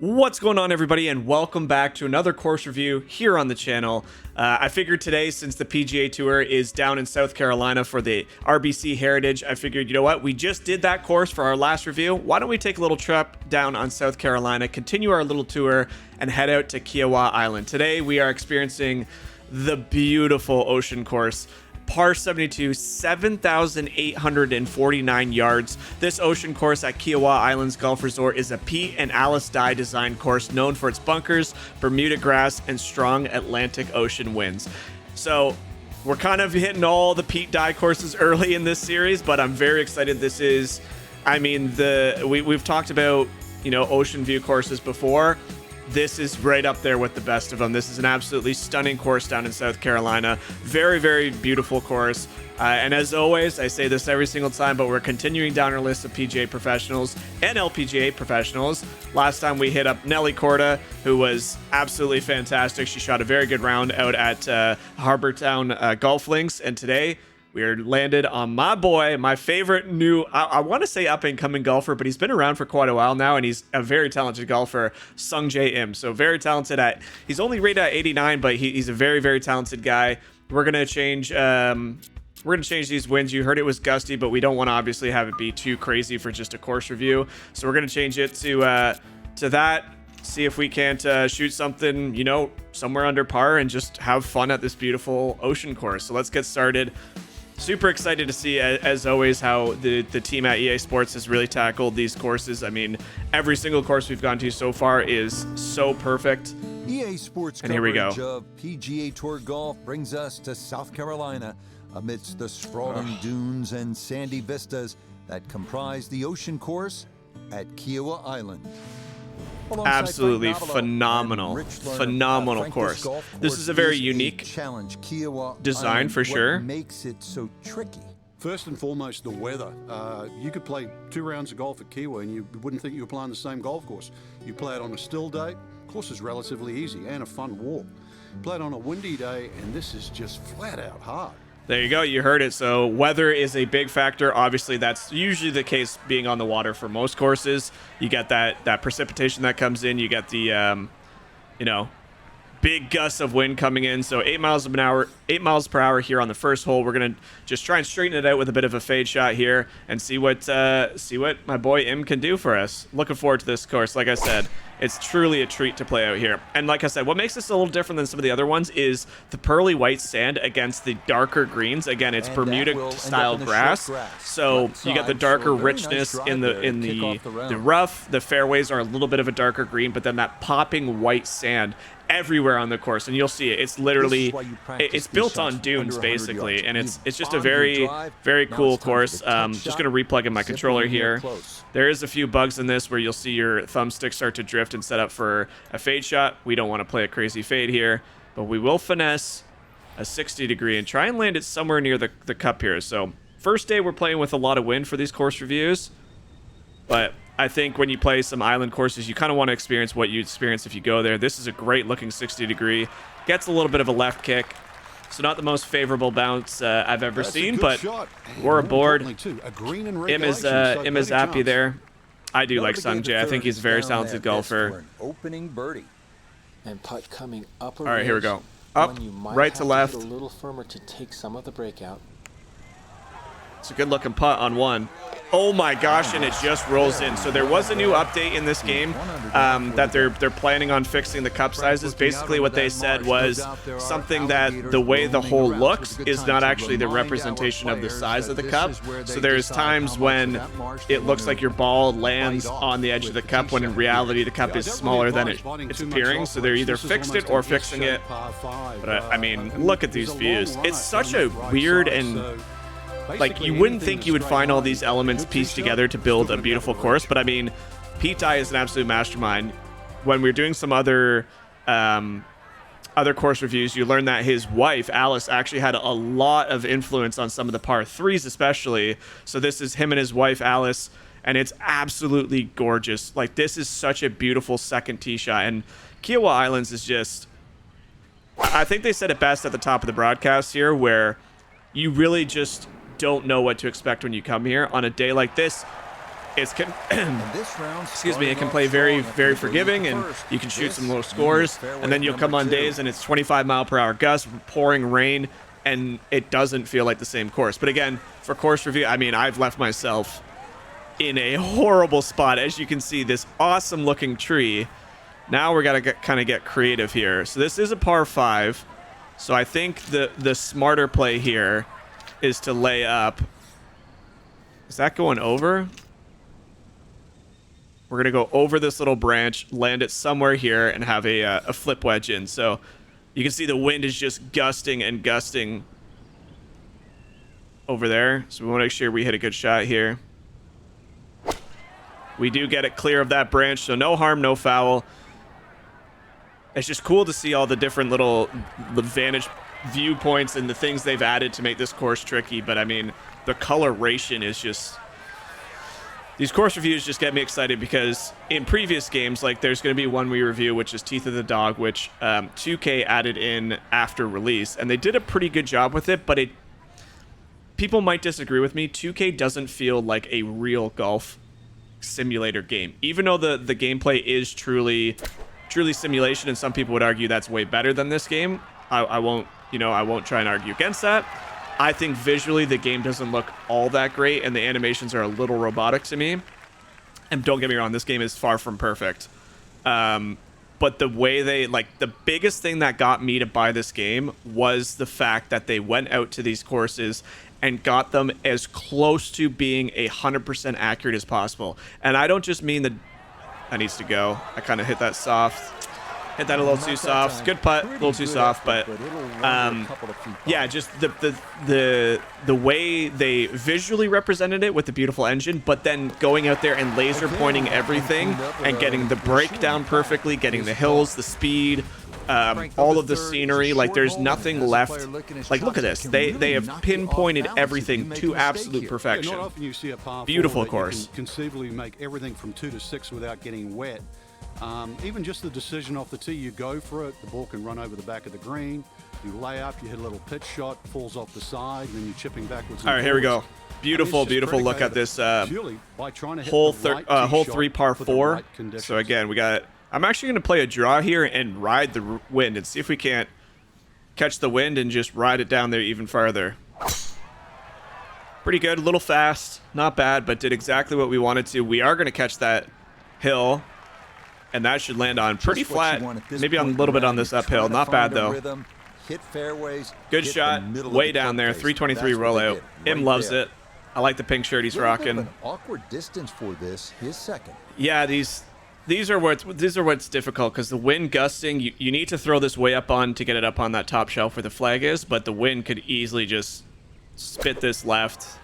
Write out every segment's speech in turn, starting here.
What's going on, everybody, and welcome back to another course review here on the channel. I figured today, since the PGA Tour is down in South Carolina for the RBC Heritage, I figured, you know what, we just did that course for our last review. Why don't we take a little trip down on South Carolina, continue our little tour, and head out to Kiawah Island. Today, we are experiencing the beautiful ocean course. Par 72, 7,849 yards. This ocean course at Kiawah Island's Golf Resort is a Pete and Alice Dye designed course known for its bunkers, Bermuda grass, and strong Atlantic Ocean winds. So we're kind of hitting all the Pete Dye courses early in this series, but I'm very excited. This is, I mean, we've talked about, you know, ocean view courses before. This is right up there with the best of them. This is an absolutely stunning course down in South Carolina. Very, very beautiful course. And as always, I say this every single time, but we're continuing down our list of PGA professionals and LPGA professionals. Last time we hit up Nelly Corda, who was absolutely fantastic. She shot a very good round out at Harbortown Golf Links. And today, we are landed on my boy, my favorite new, I want to say up-and-coming golfer, but he's been around for quite a while now, and he's a very talented golfer, Sungjae Im. So very talented he's only rated at 89, but he's a very, very talented guy. We're going to change these winds. You heard it was gusty, but we don't want to obviously have it be too crazy for just a course review. So we're going to change it to that. See if we can't shoot something, you know, somewhere under par and just have fun at this beautiful ocean course. So let's get started. Super excited to see, as always, how the team at EA Sports has really tackled these courses. I mean, every single course we've gone to so far is so perfect. EA Sports and here we go. Coverage of PGA Tour golf brings us to South Carolina amidst the sprawling dunes and sandy vistas that comprise the ocean course at Kiawah Island. Absolutely phenomenal course. This is a very unique design for sure. What makes it so tricky? First and foremost, the weather. You could play 2 rounds of golf at Kiawah and you wouldn't think you were playing the same golf course. You play it on a still day, course is relatively easy and a fun walk. Play it on a windy day and this is just flat out hard. There you go. You heard it. So weather is a big factor. Obviously, that's usually the case being on the water for most courses. You get that precipitation that comes in. You get the, you know, big gusts of wind coming in. So 8 miles per hour here on the first hole. We're going to just try and straighten it out with a bit of a fade shot here and see what my boy Im can do for us. Looking forward to this course. Like I said, it's truly a treat to play out here. And like I said, what makes this a little different than some of the other ones is the pearly white sand against the darker greens. Again, it's Bermuda style grass. So you get the darker richness in the rough. The fairways are a little bit of a darker green, but then that popping white sand everywhere on the course, and you'll see it. It's literally, it's built on dunes basically, and it's just a very, very cool course. Just gonna replug in my controller here. There is a few bugs in this where you'll see your thumbstick start to drift and set up for a fade shot. We don't want to play a crazy fade here, but we will finesse a 60 degree and try and land it somewhere near the cup here. So first day we're playing with a lot of wind for these course reviews, but I think when you play some island courses, you kind of want to experience what you experience if you go there. This is a great looking 60 degree. Gets a little bit of a left kick. So not the most favorable bounce I've ever seen, but we're aboard. Im is happy there. I do like Sungjae. I think he's a very talented golfer. Opening birdie. And putt coming up. All right, here we go. Up, right to left. A little firmer to take some of the breakout. It's a good looking putt on one. Oh my gosh, and it just rolls in. So there was a new update in this game that they're planning on fixing the cup sizes. Basically what they said was something that the way the hole looks is not actually the representation of the size of the cup. So there's times when it looks like your ball lands on the edge of the cup when in reality the cup is smaller than it's appearing. So they're either fixed it or fixing it. But I mean, look at these views. It's such a weird and like, you wouldn't think you would find all these elements pieced together to build a beautiful course, but I mean, Pete Dye is an absolute mastermind. When we were doing some other course reviews, you learn that his wife, Alice, actually had a lot of influence on some of the par 3s especially. So this is him and his wife, Alice, and it's absolutely gorgeous. Like, this is such a beautiful second tee shot, and Kiawah Islands is just, I think they said it best at the top of the broadcast here, where you really just don't know what to expect when you come here. On a day like this, This round, excuse me, it can play very, very forgiving, and you can shoot some low scores, and then you'll come on days and it's 25-mile-per-hour gusts, pouring rain, and it doesn't feel like the same course. But again, for course review, I mean, I've left myself in a horrible spot. As you can see, this awesome looking tree. Now we're gonna kind of get creative here. So this is a par 5. So I think the smarter play here is to lay up. Is that going over? We're gonna go over this little branch, land it somewhere here, and have a flip wedge in. So you can see the wind is just gusting and gusting over there. So we want to make sure we hit a good shot here. We do get it clear of that branch, so no harm, no foul. It's just cool to see all the different little vantage viewpoints and the things they've added to make this course tricky. But I mean, the coloration is just... These course reviews just get me excited because in previous games, like there's going to be one we review, which is Teeth of the Dog, which 2K added in after release. And they did a pretty good job with it, but people might disagree with me. 2K doesn't feel like a real golf simulator game. Even though the gameplay is truly simulation, and some people would argue that's way better than this game. I won't try and argue against that. I think visually the game doesn't look all that great, and the animations are a little robotic to me. And don't get me wrong, this game is far from perfect. But the way the biggest thing that got me to buy this game was the fact that they went out to these courses and got them as close to being 100% accurate as possible. And I don't just mean that needs to go. I kind of hit that soft. Hit that a little too soft. Good putt, a little too soft, but yeah, just the way they visually represented it with the beautiful engine, but then going out there and laser pointing everything and getting the breakdown perfectly, getting the hills, the speed, all of the scenery. Like there's nothing left. Like look at this. They have pinpointed everything to absolute perfection. Not often you see a par Beautiful four that course. you can conceivably make everything from 2 to 6 without getting wet. Even just the decision off the tee, you go for it, the ball can run over the back of the green, you lay up, you hit a little pitch shot, falls off the side, and then you're chipping backwards. All right, here we go. Beautiful, beautiful look at this hole 3 par 4. So again, I'm actually going to play a draw here and ride the wind and see if we can't catch the wind and just ride it down there even farther. Pretty good, a little fast, not bad, but did exactly what we wanted to. We are going to catch that hill, and that should land on pretty flat, maybe on a little bit on this uphill. Not bad, though. Good shot, way down there, 323 rollout. Im loves it. I like the pink shirt he's rocking. Awkward distance for this, his second. Yeah, these are what's difficult, because the wind gusting, you need to throw this way up on to get it up on that top shelf where the flag is, but the wind could easily just spit this left.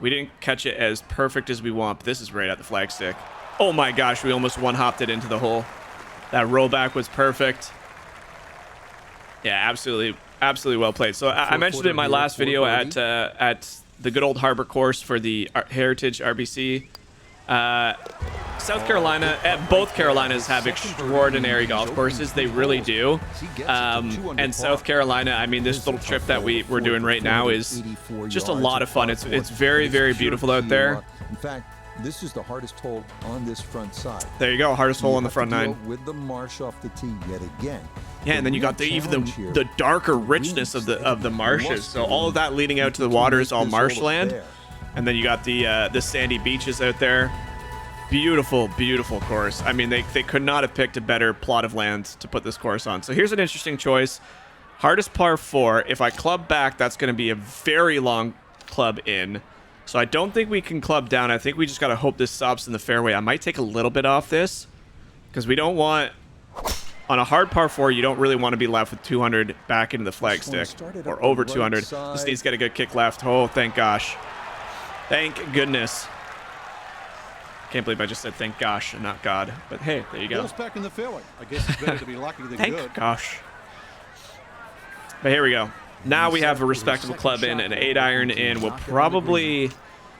We didn't catch it as perfect as we want, but this is right at the flag stick. Oh my gosh, we almost one-hopped it into the hole. That rollback was perfect. Yeah, absolutely well played. So I mentioned it in my last video at the good old Harbor course for the Heritage RBC. South Carolina, both Carolinas have extraordinary golf courses. They really do. And South Carolina, I mean, this little trip that we're doing right now is just a lot of fun. It's very, very beautiful out there. In fact, this is the hardest hole on this front side. There you go, hardest hole on the front 9. With the marsh off the tee yet again. Yeah, and then you got the darker richness of the marshes. So all of that leading out to the water is all marshland. And then you got the sandy beaches out there. Beautiful, beautiful course. I mean, they could not have picked a better plot of land to put this course on. So here's an interesting choice. Hardest par 4. If I club back, that's going to be a very long club in. So I don't think we can club down. I think we just got to hope this stops in the fairway. I might take a little bit off this because we don't want... On a hard par 4, you don't really want to be left with 200 back into the flag stick or over 200. This needs to get a good kick left. Oh, thank gosh. Thank goodness. Can't believe I just said thank gosh and not God. But hey, there you go. Ball's back in the fairway. I guess it's better to be lucky than thank good. Gosh. But here we go. Now we have a respectable club in, an 8-iron in. We'll probably...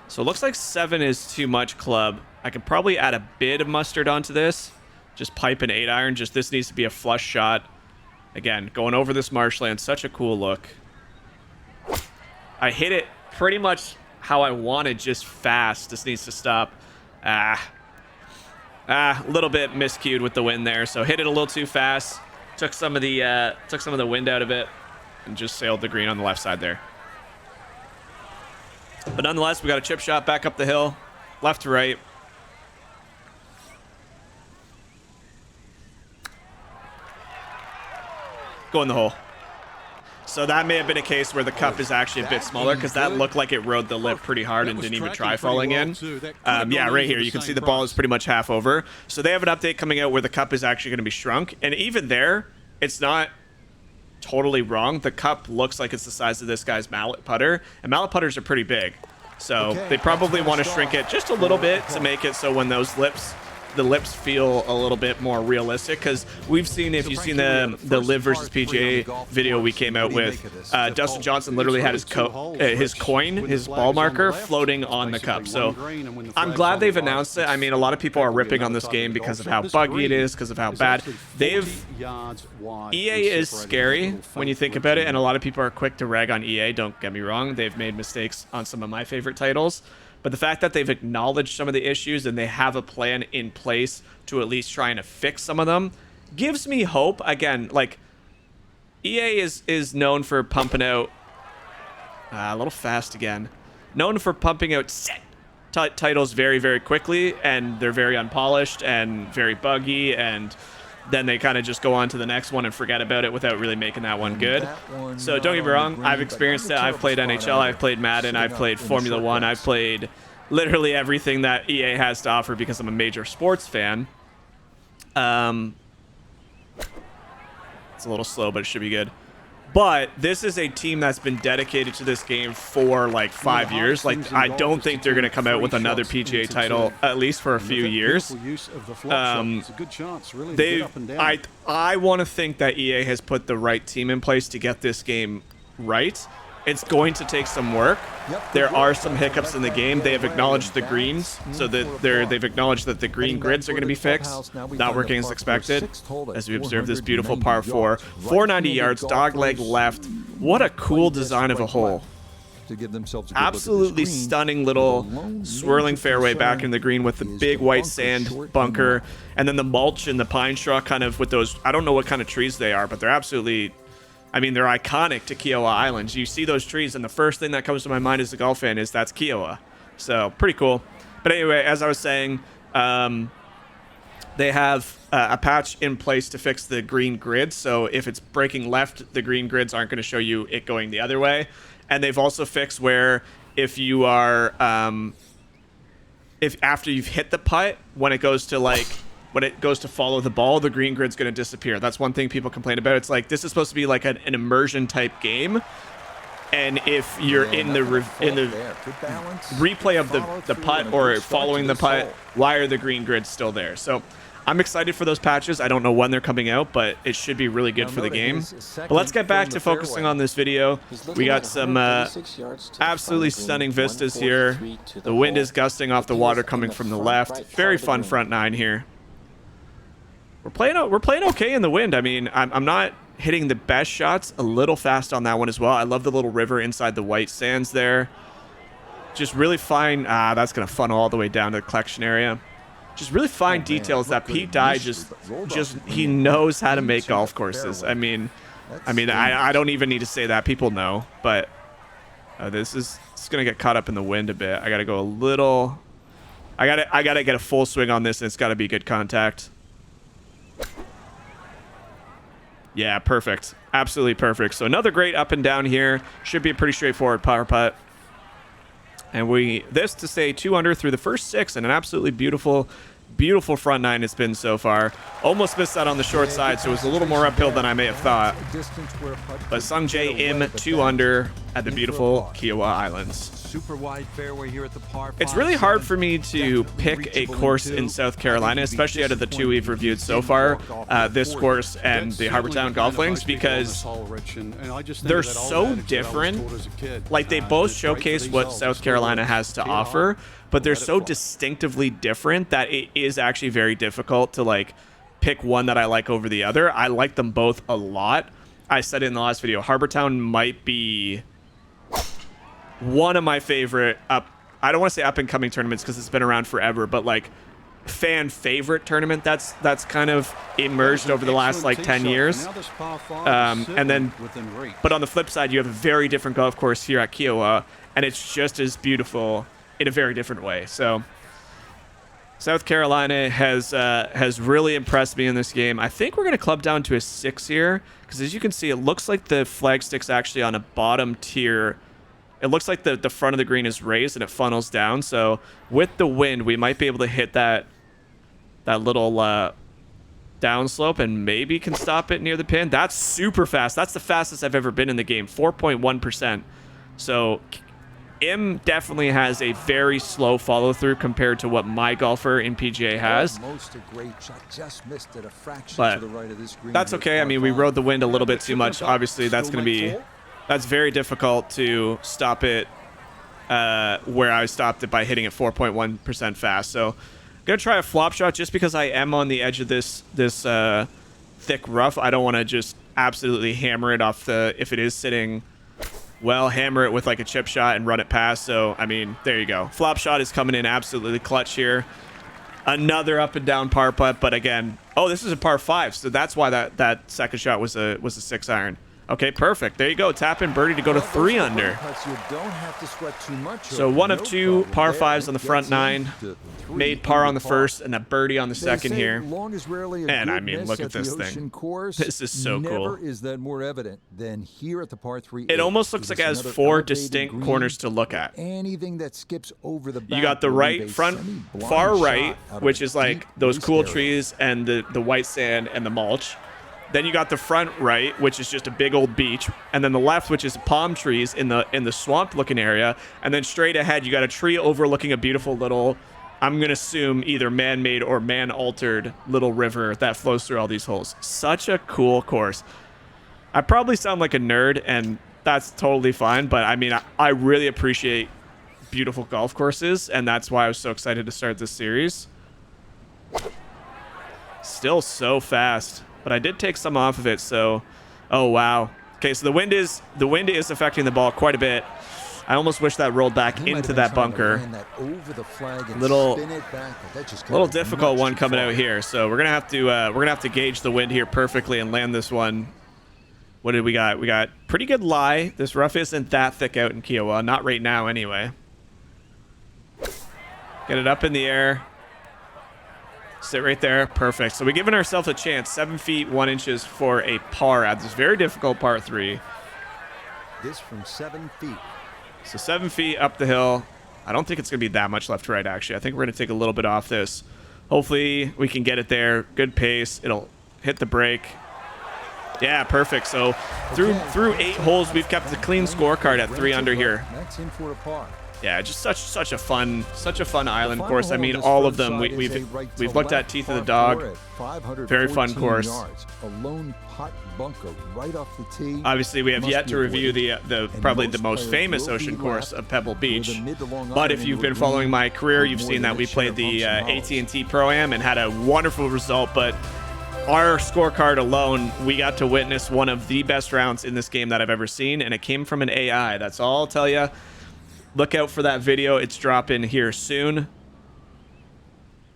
So it looks like 7 is too much club. I could probably add a bit of mustard onto this. Just pipe an 8-iron. Just this needs to be a flush shot. Again, going over this marshland. Such a cool look. I hit it pretty much how I wanted, just fast. This needs to stop. A little bit miscued with the wind there, so hit it a little too fast. Took some of the wind out of it, and just sailed the green on the left side there. But nonetheless, we got a chip shot back up the hill, left to right. Go in the hole. So that may have been a case where the cup is actually a bit smaller, because that looked like it rode the lip pretty hard and didn't even try falling in. Yeah, right here. You can see the ball is pretty much half over. So they have an update coming out where the cup is actually going to be shrunk. And even there, it's not totally wrong. The cup looks like it's the size of this guy's mallet putter. And mallet putters are pretty big. So they probably want to shrink it just a little bit to make it so when those lips... the lips feel a little bit more realistic, because we've seen, if you've seen the Live versus PGA video we came out with, Dustin Johnson literally had his coin, his ball marker, floating on the cup. So I'm glad they've announced it. I mean, a lot of people are ripping on this game because of how buggy it is, because of how bad. EA is scary when you think about it, and a lot of people are quick to rag on EA. Don't get me wrong. They've made mistakes on some of my favorite titles. But the fact that they've acknowledged some of the issues and they have a plan in place to at least trying to fix some of them gives me hope. Again, like, EA is known for pumping out a little fast again. Known for pumping out set titles very, very quickly, and they're very unpolished and very buggy, and then they kind of just go on to the next one and forget about it without really making that one good. So don't get me wrong, I've experienced it. I've played NHL, I've played Madden, I've played Formula 1, I've played literally everything that EA has to offer because I'm a major sports fan. It's a little slow, but it should be good. But this is a team that's been dedicated to this game for like 5 years. Like, I don't think they're going to come out with another PGA title, at least for a few years. I want to think that EA has put the right team in place to get this game right. It's going to take some work. There are some hiccups in the game. They have acknowledged the greens, so that they've acknowledged that the green grids are going to be fixed, not working as expected. As we observe this beautiful par 4, 490 yards, dog leg left. What a cool design of a hole. Absolutely stunning little swirling fairway back in the green with the big white sand bunker, and then the mulch and the pine straw kind of with those, I don't know what kind of trees they are, but they're absolutely, I mean, they're iconic to Kiawah Island. You see those trees, and the first thing that comes to my mind as a golf fan is that's Kiawah. So, pretty cool. But anyway, as I was saying, they have a patch in place to fix the green grids. So if it's breaking left, the green grids aren't going to show you it going the other way. And they've also fixed where if you are, if after you've hit the putt, when it goes to follow the ball, the green grid's going to disappear. That's one thing people complain about. It's like, this is supposed to be like an immersion type game. And if you're in the replay of the putt or following the putt, why are the green grids still there? So I'm excited for those patches. I don't know when they're coming out, but it should be really good for the game. But let's get back to focusing on this video. We got some absolutely stunning vistas here. The wind is gusting off the water coming from the left. Very fun front nine here. We're playing okay in the wind. I mean, I'm not hitting the best shots. A little fast on that one as well. I love the little river inside the white sands there. Just really fine. That's going to funnel all the way down to the collection area. Just really fine details that Pete Dye just he knows how to make golf courses. I mean, I don't even need to say that. People know, but this is going to get caught up in the wind a bit. I got to go a little. I got to get a full swing on this, and it's got to be good contact. Yeah, perfect. Absolutely perfect. So another great up and down here. Should be a pretty straightforward power putt. And this to stay 2 under through the first 6, and an absolutely beautiful, beautiful front nine it's been so far. Almost missed that on the short side, so it was a little more uphill than I may have thought. But Sungjae Im 2 under at the beautiful Kiawah Islands. Super wide fairway here at the par. It's really hard for me to pick a course in South Carolina, especially out of the 2 we've reviewed so far, this course and the Harbortown Golf Links, because they're so different. Like, they both showcase what South Carolina has to offer, but they're so distinctively different that it is actually very difficult to like pick one that I like over the other. I like them both a lot. I said it in the last video, Harbortown might be one of my favorite I don't want to say up and coming tournaments because it's been around forever, but like fan favorite tournament that's kind of emerged over the last like 10 years. And then, but on the flip side, you have a very different golf course here at Kiawah, and it's just as beautiful in a very different way. So South Carolina has really impressed me in this game. I think we're going to club down to a 6 here because, as you can see, it looks like the flag stick's actually on a bottom tier. It looks like the front of the green is raised and it funnels down. So with the wind, we might be able to hit that little downslope and maybe can stop it near the pin. That's super fast. That's the fastest I've ever been in the game, 4.1%. So Im definitely has a very slow follow through compared to what my golfer in PGA has. But that's okay. I mean, we rode the wind a little bit too much. Obviously, that's very difficult to stop it where I stopped it by hitting it 4.1% fast. So I'm gonna try a flop shot just because I am on the edge of this thick rough. I don't want to just absolutely hammer it off if it is sitting well, hammer it with like a chip shot and run it past. So, I mean, there you go. Flop shot is coming in absolutely clutch here. Another up and down par putt, but again, oh, this is a par 5, so that's why that second shot was a 6 iron. Okay, perfect. There you go. Tap in birdie to go to 3 under. So 1 of 2 par 5s on the front 9. Made par on the first and a birdie on the second here. And I mean, look at this thing. This is so cool. Is that more evident than here at the par 3? It almost looks like it has 4 distinct corners to look at. Anything that skips over the back, you got the right front, far right, which is like those cool trees and the white sand and the mulch. Then you got the front right, which is just a big old beach, and then the left, which is palm trees in the swamp-looking area, and then straight ahead you got a tree overlooking a beautiful little, I'm gonna assume either man-made or man-altered little river that flows through all these holes. Such a cool course. I probably sound like a nerd, and that's totally fine, but I mean, I really appreciate beautiful golf courses, and that's why I was so excited to start this series. Still so fast. But I did take some off of it, so oh wow. Okay, so the wind is affecting the ball quite a bit. I almost wish that rolled back into that bunker. Little difficult one coming out here. So we're gonna have to gauge the wind here perfectly and land this one. What did we got? We got pretty good lie. This rough isn't that thick out in Kiawah, not right now anyway. Get it up in the air. Sit right there. Perfect. So we're giving ourselves a chance. 7 feet 1 inches for a par at this very difficult par 3. This from 7 feet. So 7 feet up the hill. I don't think it's going to be that much left to right, actually. I think we're going to take a little bit off this. Hopefully we can get it there. Good pace. It'll hit the brake. Yeah, perfect. So through 8 holes, we've kept a clean scorecard at 3 under here. That's in for a par. Yeah, just such a fun island course. I mean, all of them we've looked at. Teeth of the Dog, very fun course. A lone pot bunker right off the tee. Obviously, we have yet to review the probably the most famous ocean course of Pebble Beach. But if you've been following my career, you've seen that we played the AT&T Pro-Am and had a wonderful result. But our scorecard alone, we got to witness one of the best rounds in this game that I've ever seen, and it came from an AI. That's all I'll tell you. Look out for that video. It's dropping here soon.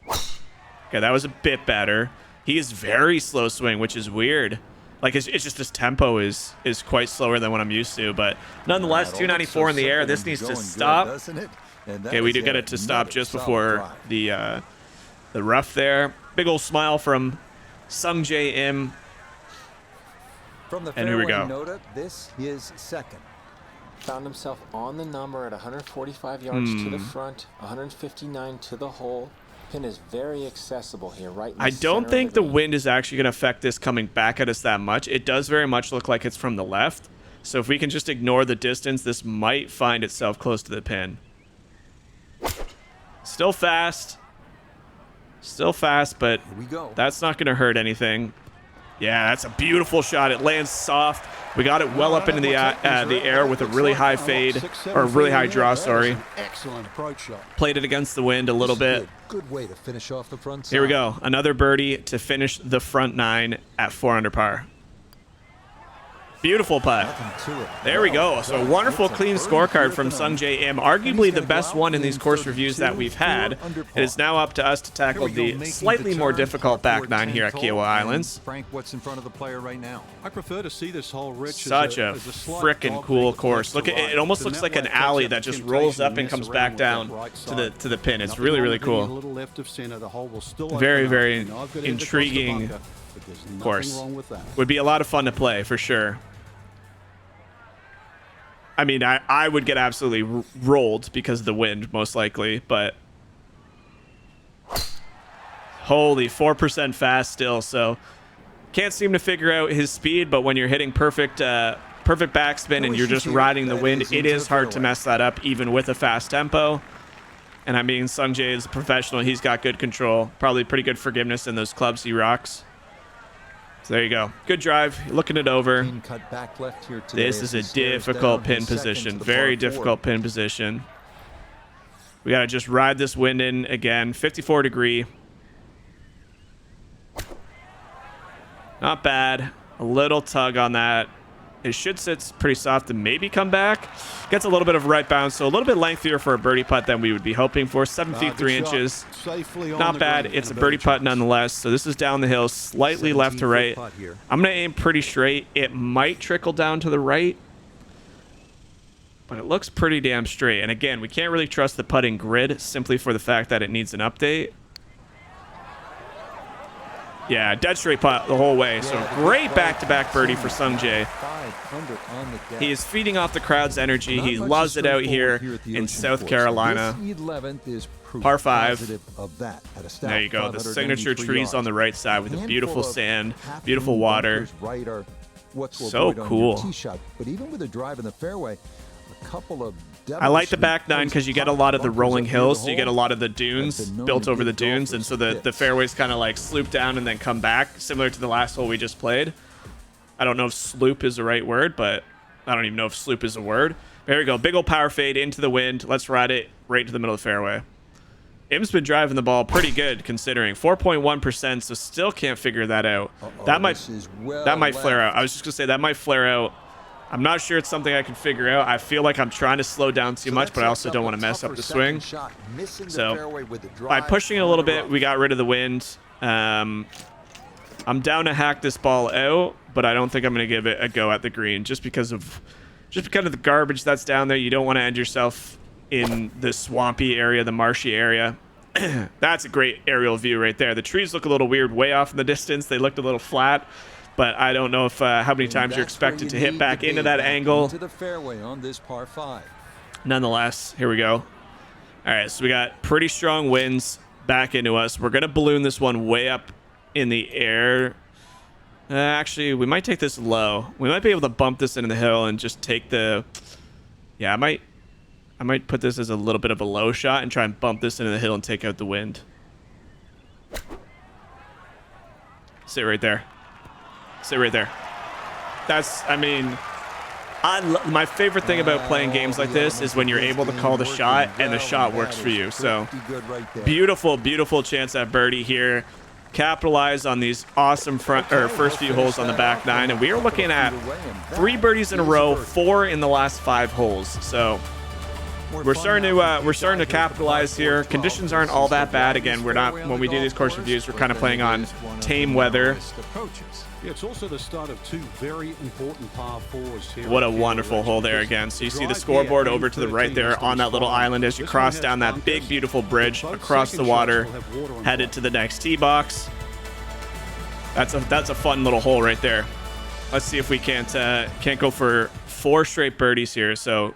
Okay, that was a bit better. He is very slow swing, which is weird. Like, it's just his tempo is quite slower than what I'm used to. But nonetheless, 294 in the air. This needs to stop. Okay, we do get it to stop just before the rough there. Big old smile from Sungjae Im. And here we go. This is second. Found himself on the number at 145 yards to the front, 159 to the hole. Pin is very accessible here, right in the I don't center think of the green. wind is actually going to affect this coming back at us that much. It does very much look like it's from the left. So if we can just ignore the distance, this might find itself close to the pin. Still fast. Still fast, but that's not going to hurt anything. Yeah, that's a beautiful shot. It lands soft. We got it well up into the air with a really high fade, or a really high draw, sorry. Excellent approach shot. Played it against the wind a little bit. Good way to finish off the front side. Here we go. Another birdie to finish the front 9 at 4 under par. Beautiful putt. There we go. So wonderful clean scorecard from Sungjae Im. Arguably the best one in these course reviews that we've had. It is now up to us to tackle the slightly more difficult back nine here at Kiawah Islands. Frank, what's in front of the player right now? I prefer to see this hole, Rich, Such a frickin' cool course. Look at it. It almost looks like an alley that just rolls up and comes back down to the pin. It's really, really cool. Very, very intriguing course. Would be a lot of fun to play for sure. I mean, I would get absolutely rolled because of the wind, most likely, but holy, 4% fast still, so can't seem to figure out his speed, but when you're hitting perfect backspin and you're just riding the wind, it is hard to mess that up, even with a fast tempo. And I mean, Sungjae is a professional. He's got good control, probably pretty good forgiveness in those clubs he rocks. So there you go. Good drive. Looking it over. This is a difficult pin position. Very difficult pin position. We got to just ride this wind in again. 54 degree. Not bad. A little tug on that. It should sit pretty soft and maybe come back. Gets a little bit of right bounce, so a little bit lengthier for a birdie putt than we would be hoping for. 7 feet 3 inches. Not bad. It's a birdie putt nonetheless. So this is down the hill, slightly left to right. I'm going to aim pretty straight. It might trickle down to the right, but it looks pretty damn straight. And again, we can't really trust the putting grid simply for the fact that it needs an update. Yeah, dead straight putt the whole way. So great back-to-back birdie for Sungjae. He is feeding off the crowd's energy. He loves it out here in South Carolina. Par 5. There you go. The signature trees on the right side with the beautiful sand, beautiful water. So cool. But even with a drive in the fairway, a couple of I like the back nine because you get a lot of the rolling hills, so you get a lot of the dunes built over the dunes, and so the fairways kind of like sloop down and then come back, similar to the last hole we just played. I don't know if sloop is the right word, but I don't even know if sloop is a word. There we go. Big old power fade into the wind. Let's ride it right to the middle of the fairway. Im's been driving the ball pretty good considering 4.1%, so still can't figure that out. That might flare out. I was just gonna say that might flare out. I'm not sure it's something I can figure out. I feel like I'm trying to slow down too much, but I also don't want to mess up the swing. So by pushing it a little bit, we got rid of the wind. I'm down to hack this ball out, but I don't think I'm going to give it a go at the green just because of the garbage that's down there. You don't want to end yourself in the swampy area, the marshy area. That's a great aerial view right there. The trees look a little weird way off in the distance. They looked a little flat. But I don't know if how many times you're expected to hit back into that angle. Nonetheless, here we go. All right, so we got pretty strong winds back into us. We're going to balloon this one way up in the air. Actually, we might take this low. We might be able to bump this into the hill and just take the... Yeah, I might put this as a little bit of a low shot and try and bump this into the hill and take out the wind. Sit right there. Sit right there. That's, I mean, my favorite thing about playing games like this is when you're able to call the shot and the shot works for you. So beautiful, beautiful chance at birdie here. Capitalize on these awesome first few holes on the back nine, and we are looking at 3 birdies in a row, 4 in the last 5 holes. So we're starting to capitalize here. Conditions aren't all that bad. Again, we're not, when we do these course reviews, we're kind of playing on tame weather. Yeah, it's also the start of 2 very important par 4s here. What a wonderful hole there again. So you see the scoreboard over to the right there on that little island as you cross down that big, beautiful bridge across the water, headed to the next tee box. That's a fun little hole right there. Let's see if we can't go for 4 straight birdies here. So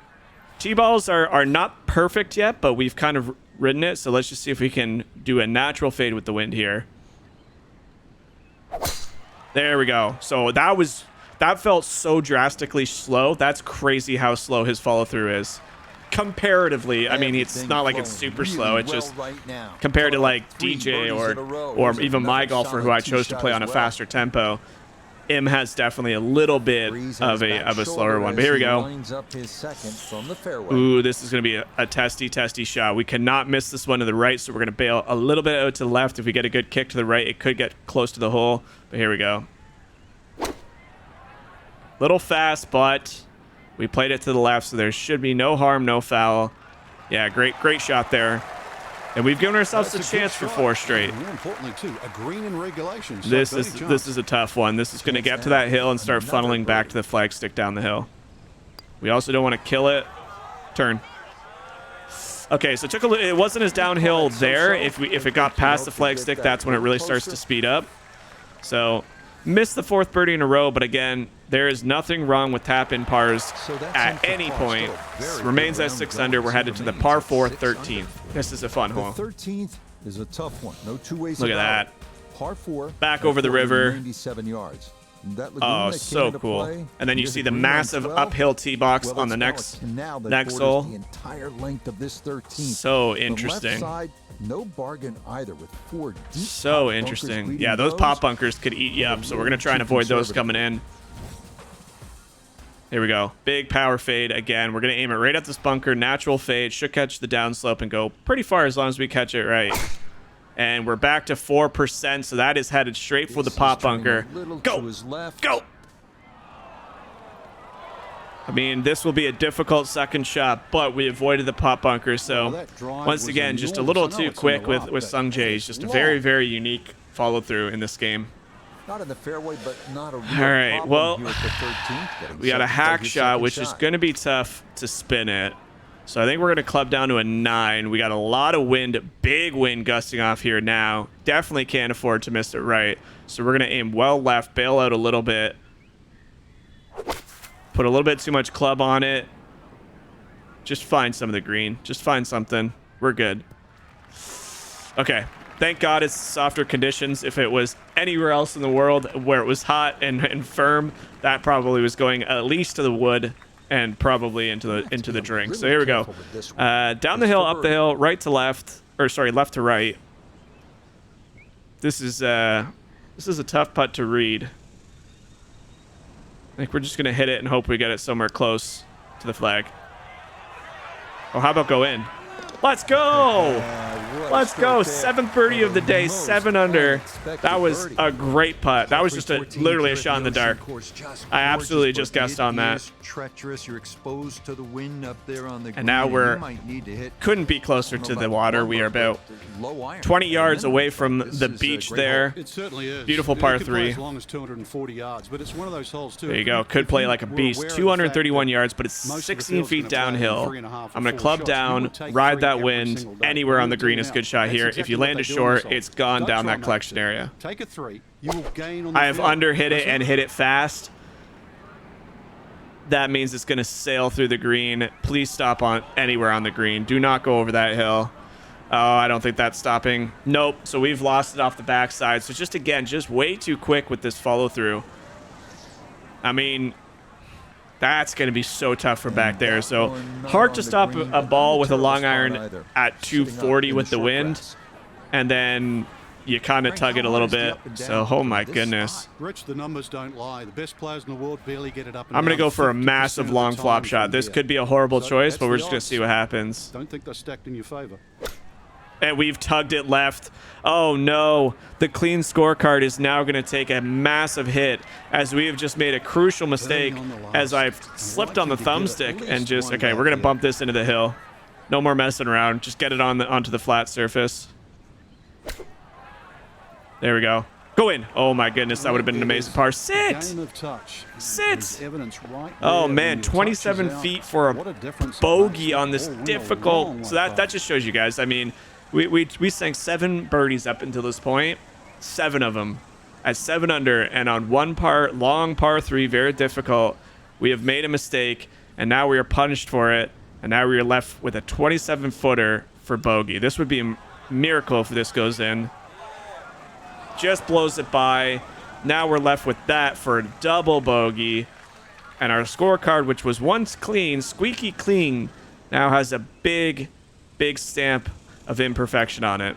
tee balls are not perfect yet, but we've kind of ridden it. So let's just see if we can do a natural fade with the wind here. There we go. So that felt so drastically slow. That's crazy how slow his follow through is. Comparatively, I mean, it's not like it's super slow. It's just compared to like DJ or even my golfer who I chose to play on a faster tempo. Im has definitely a little bit of a slower one. But here we go. Ooh, this is going to be a testy shot. We cannot miss this one to the right, so we're going to bail a little bit out to the left. If we get a good kick to the right, it could get close to the hole. But here we go. Little fast, but we played it to the left, so there should be no harm, no foul. Yeah, great shot there. And we've given ourselves a chance for 4 straight. And more importantly, too, a green in regulation. So This is a tough one. This is going to get to that hill and start funneling back to the flag stick down the hill. We also don't want to kill it. Turn. Okay, so it wasn't as downhill there. If it got past the flag stick, that's when it really starts to speed up. So missed the 4th birdie in a row, but again, there is nothing wrong with tap-in pars at any point. Remains at 6 under. We're headed to the par 4 13th. This is a fun hole. The 13th is a tough one. No two ways Look at about that. it. Par 4. Back over the river. 97 yards. That lagoon Oh, that so came cool. into play, And then you near see the green on massive 12. uphill tee box Well, on the it's next now a canal that next borders hole. the entire length of this 13th. So The interesting. left side, no bargain either with 4 deep So pop bunkers interesting. leading Yeah, those pop bunkers could eat you up, so we're going to try and avoid those coming in. Here we go. Big power fade again. We're going to aim it right at this bunker. Natural fade. Should catch the downslope and go pretty far as long as we catch it right. And we're back to 4%, so that is headed straight for the pop bunker. Go! Go! I mean, this will be a difficult second shot, but we avoided the pop bunker. So once again, just a little too quick with Sungjae. He's just a very unique follow through in this game. Not in the fairway, but not a real All right, problem well, here at the 13th. Getting we got set a to hack take his shot, second which is going to be tough to spin it. So I think we're going to club down to a 9. We got a lot of wind, big wind gusting off here now. Definitely can't afford to miss it right. So we're going to aim well left, bail out a little bit. Put a little bit too much club on it. Just find some of the green. Just find something. We're good. Okay. Thank God it's softer conditions. If it was anywhere else in the world where it was hot and firm, that probably was going at least to the wood and probably into the drink. So here we go. Down the hill, up the hill, right to left, or sorry, left to right. This is a tough putt to read. I think we're just gonna hit it and hope we get it somewhere close to the flag. Oh, how about go in? Let's go! Let's go. 7th birdie of the day, 7 under. That was a great putt. That was just literally a shot in the dark. I absolutely just guessed on that. You're exposed to the wind up there on the And now we're couldn't be closer to the water. We are about 20 yards away from the beach there. It certainly is. Beautiful par It could play 3. as long as 240 yards, but it's one of those holes too. There you go. Could play like a beast. 231 yards, but it's 16 feet downhill. I'm going to club down, ride that wind. Anywhere on the green is a good shot here. If you land it short, it's gone down that collection area. Take a 3. You will gain on the I have field. underhit it and hit it fast. That means it's going to sail through the green. Please stop on anywhere on the green. Do not go over that hill. Oh, I don't think that's stopping. Nope. So we've lost it off the backside. So just again, just way too quick with this follow through. I mean, that's going to be so tough for back there. So hard to stop a ball with a long iron at 240 with the wind. And then you kind of tug it a little bit. So, oh my goodness. Rich, the numbers don't lie. The best players in the world barely get it up and I'm going to down go for a 50% massive of the long time flop from shot. This there. could be a horrible So choice, that's but we're the just going to odds. see what happens. Don't think they're stacked in your favor. And we've tugged it left. Oh no, the clean scorecard is now going to take a massive hit as we have just made a crucial mistake as I've slipped on the thumbstick and just, okay, we're going to bump this into the hill. No more messing around. Just get it onto the flat surface. There we go. Go in. Oh my goodness, that would have been an amazing par. Sit! Game of touch. Sit! There's evidence right Oh there man, when your touch 27 is out. feet for a What difference it bogey makes. on this Oh, in a difficult. long So that just shows you guys. I mean, we sank 7 birdies up until this point, 7 of them at 7 under, and on one long par 3, very difficult. We have made a mistake, and now we are punished for it, and now we are left with a 27-footer for bogey. This would be a miracle if this goes in. Just blows it by. Now we're left with that for a double bogey. And our scorecard, which was once clean, squeaky clean, now has a big stamp of imperfection on it.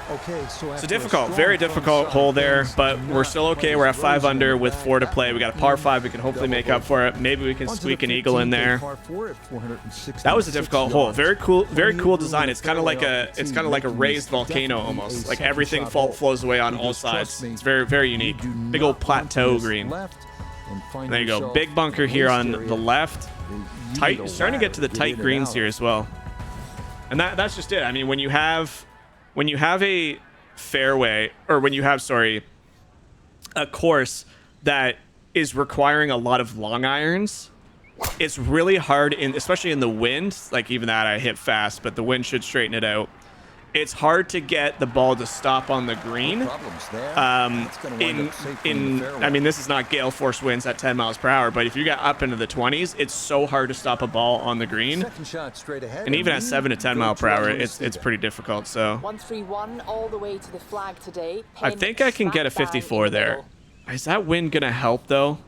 Okay, so It's a difficult, very difficult hole there, but we're still okay. We're at 5 under with 4 to play. We got a par 5 we can hopefully make up for it. Maybe we can squeak an eagle in there. That was a difficult hole. Very cool design. It's kind of like a raised volcano almost. Like everything flows away on all sides. It's very unique. Big old plateau green. and find There you go. yourself Big bunker in a here waste on area, the left. you Tight, need a starting to get to the ladder tight in and greens out here of. as well. And that's just it. I mean, when you have a fairway, or when you have, sorry, a course that is requiring a lot of long irons, it's really hard, especially in the wind. Like, even that I hit fast, but the wind should straighten it out. It's hard to get the ball to stop on the green. Problems there. That's gonna wind up safely in the fairway. I mean, this is not gale force winds at 10 miles per hour, but if you get up into the 20s, it's so hard to stop a ball on the green. Second shot straight ahead, And even at 7 to 10 go mile per hour, try to it's see that. pretty difficult. So 131 all the way to the flag today. I Pin think I can get a smack bang 54 in the there. middle. Is that wind gonna help though?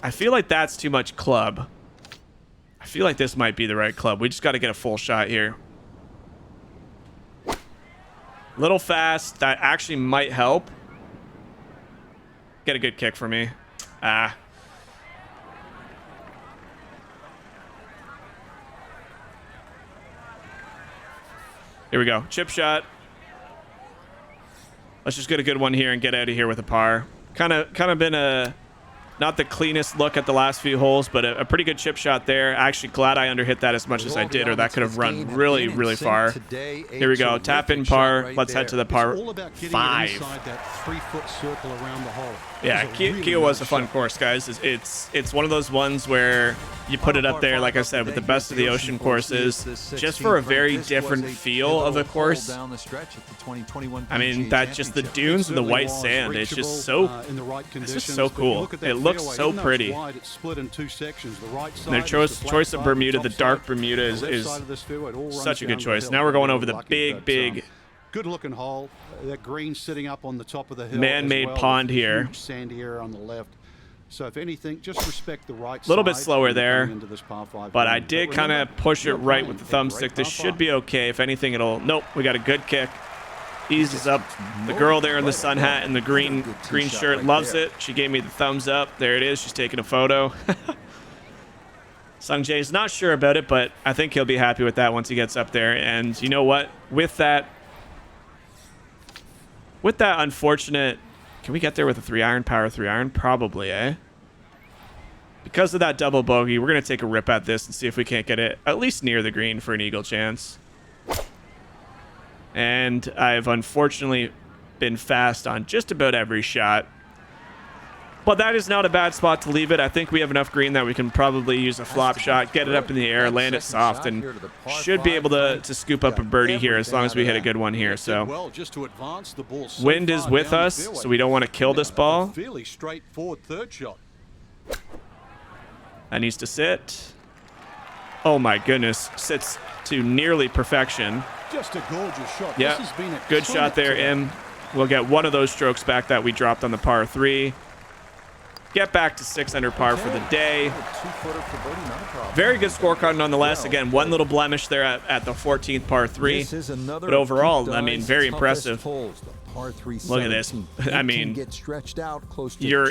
I feel like that's too much club. I feel like this might be the right club. We just got to get a full shot here. Little fast. That actually might help. Get a good kick for me. Ah. Here we go. Chip shot. Let's just get a good one here and get out of here with a par. Kind of been a not the cleanest look at the last few holes, but a pretty good chip shot there. Actually, glad I underhit that as much as I did, or that could have run really, really far. Here we go. Tap in par. Let's head to the par All about getting it 5. inside that 3-foot circle around the hole. Yeah, Kiawah was a fun course, guys. It's one of those ones where you put it up there, like I said, with the best of the ocean courses, just for a very different feel of a course. I mean, that just the dunes and the white sand. It's just so cool. It looks so pretty. And their choice of Bermuda, the dark Bermuda, is such a good choice. Now we're going over the big good-looking hole. That green sitting up on the top of the hill. Man-made pond here. Huge sandy area on the left. So if anything, just respect the right side. A little bit slower there, into this par 5 but green. I did kind of push it right with the thumbstick. This should be okay. If anything, it'll... Nope, we got a good kick. Eases up. The girl there in the sun hat and the green shirt loves it. She gave me the thumbs up. There it is. She's taking a photo. Sungjae's not sure about it, but I think he'll be happy with that once he gets up there. And you know what? With that unfortunate... Can we get there with a 3-iron, power 3-iron? Probably, eh? Because of that double bogey, we're going to take a rip at this and see if we can't get it at least near the green for an eagle chance. And I've unfortunately been fast on just about every shot. But that is not a bad spot to leave it. I think we have enough green that we can probably use a flop shot, get it up in the air, land it soft, and should be able to scoop up a birdie here as long as we hit a good one here. So wind is with us, so we don't want to kill this ball. Fairly straightforward third shot. That needs to sit. Oh my goodness, sits to nearly perfection. Just a gorgeous shot. Yeah, This has been a good shot there, Im. We'll get one of those strokes back that we dropped on the par 3. Get back to 6 under par for the day. Very good scorecard nonetheless. Again, one little blemish there at the 14th par 3. But overall, I mean, very impressive. Look at this. I mean, you're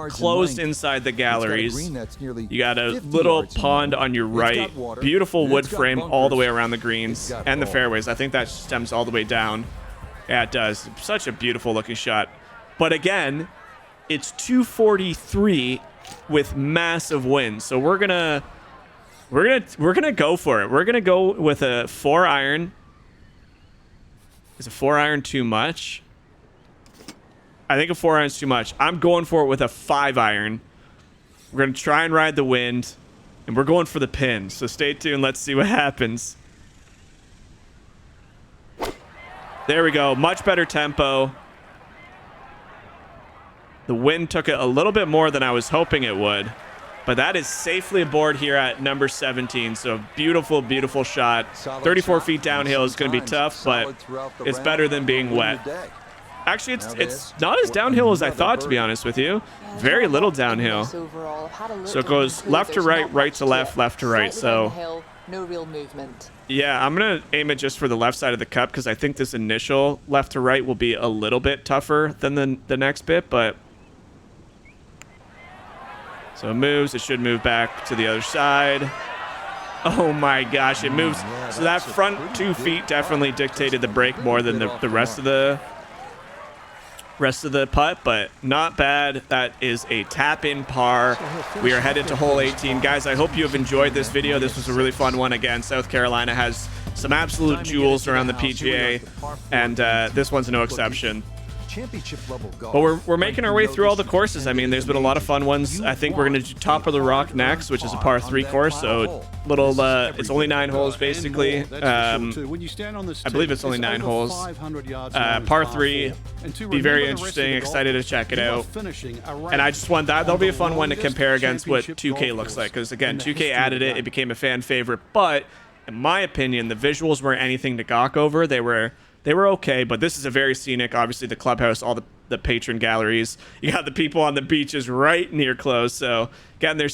closed inside the galleries. You got a little pond on your right. Beautiful wood frame all the way around the greens and the fairways. I think that stems all the way down. Yeah, it does. Such a beautiful looking shot. But again, it's 243 with massive winds. So we're gonna go for it. We're gonna go with a 4-iron. Is a 4-iron too much? I think a 4-iron is too much. I'm going for it with a 5-iron. We're gonna try and ride the wind, and we're going for the pin. So stay tuned. Let's see what happens. There we go. Much better tempo. The wind took it a little bit more than I was hoping it would. But that is safely aboard here at number 17. So beautiful, beautiful shot. 34 feet downhill is going to be tough, but it's better than being wet. Actually, it's not as downhill as I thought, to be honest with you. Very little downhill. So it goes left to right, right to left, left to right. So no real movement. yeah, I'm going to aim it just for the left side of the cup because I think this initial left to right will be a little bit tougher than the next bit, but... So it moves. It should move back to the other side. Oh my gosh, it moves. So that front 2 feet definitely dictated the break more than the rest of the rest of the putt, but not bad. That is a tap-in par. We are headed to hole 18. Guys, I hope you have enjoyed this video. This was a really fun one. Again, South Carolina has some absolute jewels around the PGA, and this one's no exception. But we're making our way through all the courses. I mean, there's been a lot of fun ones. I think we're going to do Top of the Rock next, which is a par 3 course. So little, it's only 9 holes basically. I believe it's only 9 holes. Par 3, be very interesting. Excited to check it out. And I just want that'll be a fun one to compare against what 2K looks like, because again, 2K added it. It became a fan favorite, but in my opinion, the visuals weren't anything to gawk over. They were okay, but this is a very scenic. Obviously, the clubhouse, all the patron galleries. You got the people on the beaches right near close, so getting their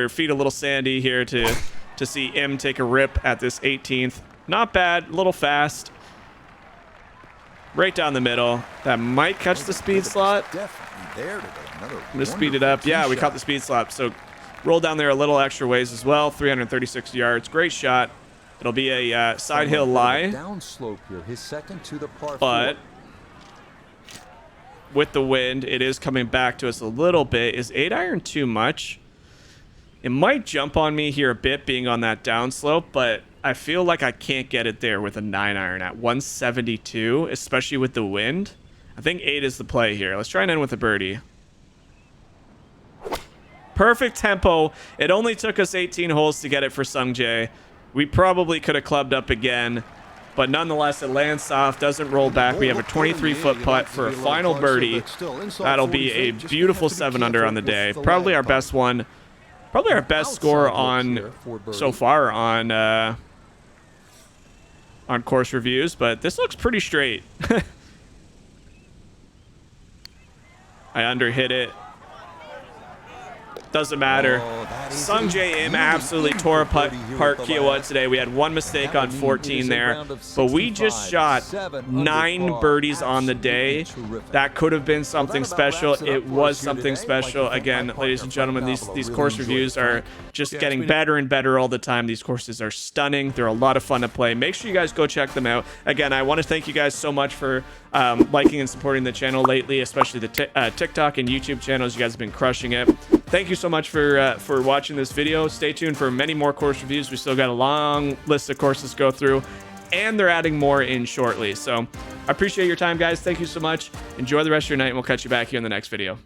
feet a little sandy here to see Im take a rip at this 18th. Not bad, a little fast. Right down the middle. That might catch the speed slot. I'm gonna speed it up. Yeah, we caught the speed slot. So roll down there a little extra ways as well. 336 yards. Great shot. It'll be a side hill lie, but with the wind, it is coming back to us a little bit. Is 8-iron too much? It might jump on me here a bit being on that downslope, but I feel like I can't get it there with a 9-iron at 172, especially with the wind. I think 8 is the play here. Let's try and end with a birdie. Perfect tempo. It only took us 18 holes to get it for Sungjae. We probably could have clubbed up again, but nonetheless, it lands soft, doesn't roll back. We have a 23-foot putt for a final birdie. That'll be a beautiful 7-under on the day. Probably our best one. Probably our best score on so far on course reviews, but this looks pretty straight. I underhit it. Doesn't matter. Sungjae Im absolutely tore apart Kiawah today. We had one mistake on 14 there, but we just shot 9 birdies on the day. That could have been something special. It was something special. Again, ladies and gentlemen, these course reviews are just getting better and better all the time. These courses are stunning. They're a lot of fun to play. Make sure you guys go check them out. Again, I want to thank you guys so much for liking and supporting the channel lately, especially the TikTok and YouTube channels. You guys have been crushing it. Thank you so much for watching this video. Stay tuned for many more course reviews. We still got a long list of courses to go through, and they're adding more in shortly. So I appreciate your time, guys. Thank you so much. Enjoy the rest of your night, and we'll catch you back here in the next video.